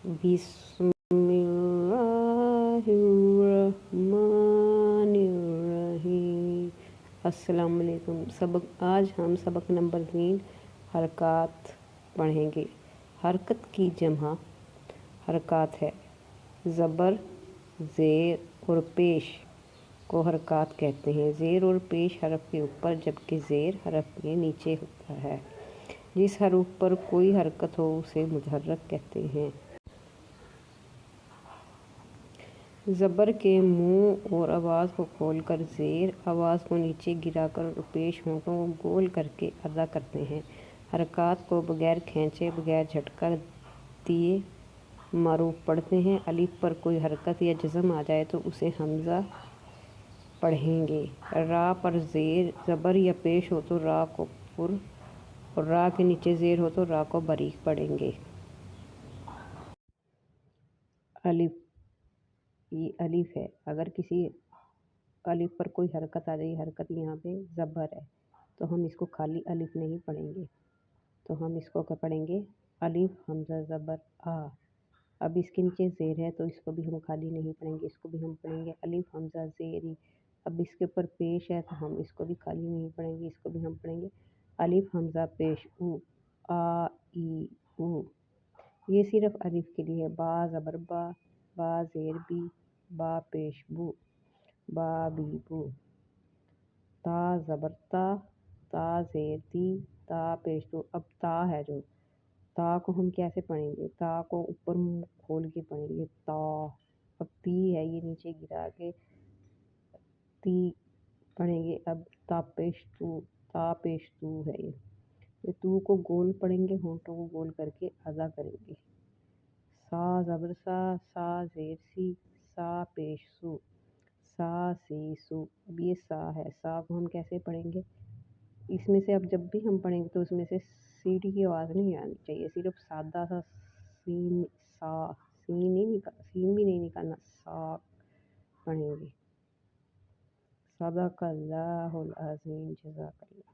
बिस्मिल्लाहिर्रहमानिर्रहीम। अस्सलाम वालेकुम। आज हम सबक नंबर 3 हरकत पढ़ेंगे। हरकत की जमा हरकत है। ज़बर, ज़ेर और पेश को हरकत कहते हैं। ज़ेर और पेश हरफ के ऊपर जबकि ज़ेर हरफ के नीचे होता है। जिस हरूफ पर कोई हरकत हो उसे मुतहर्रिक कहते हैं। ज़बर के मुंह और आवाज़ को खोलकर ज़ेर आवाज़ को नीचे गिराकर और पेश होंठों को गोल करके अदा करते हैं। हरकत को बगैर खींचे बगैर झटका दिए मारूफ पढ़ते हैं। अलिफ पर कोई हरकत या जज़म आ जाए तो उसे हमज़ा पढ़ेंगे। रा पर ज़बर या पेश हो तो रा को पुर और रा के नीचे ज़ेर हो तो रा को बारीक पढ़ेंगे। अलिफ, ये अलिफ है। अगर किसी अलिफ पर कोई हरकत आ जाए, हरकत यहाँ पे ज़बर है, तो हम इसको खाली अलिफ नहीं पढ़ेंगे, तो हम इसको क्या पढ़ेंगे? अलिफ हमज़ा ज़बर आ। अब इसके नीचे ज़ेर है तो इसको भी हम खाली नहीं पढ़ेंगे, इसको भी हम पढ़ेंगे अलिफ हमज़ा ज़ेर। अब इसके ऊपर पेश है तो हम इसको भी खाली नहीं पढ़ेंगे, इसको भी हम पढ़ेंगे अलिफ हमज़ा पेश ऊ आ ई ऊ। ये सिर्फ अलिफ के लिए है। बा ज़बर बा ज़ेर बी, बा पेश बू, बा बी बू। ता ज़बर ता ज़ेर ती, ता पेश तो। अब ता है जो, ता को हम कैसे पढ़ेंगे? ता को ऊपर मुंह खोल के पढ़ेंगे ता। अब ती है, ये नीचे गिरा के ती पढ़ेंगे। अब ता पेश तू है। ये तू को गोल पढ़ेंगे, होंठों को गोल करके अदा करेंगे। सा ज़बर सा ज़ेर सी, सा पेश सू, सा सी सू। अब ये सा है, सा को हम कैसे पढ़ेंगे? इसमें से अब जब भी हम पढ़ेंगे तो उसमें से सीटी की आवाज़ नहीं आनी चाहिए, सिर्फ सादा सा सीन सीन भी नहीं निकालना, सा पढ़ेंगे। सदक़ल्लाहुल अज़ीम। जज़ाकल्लाह।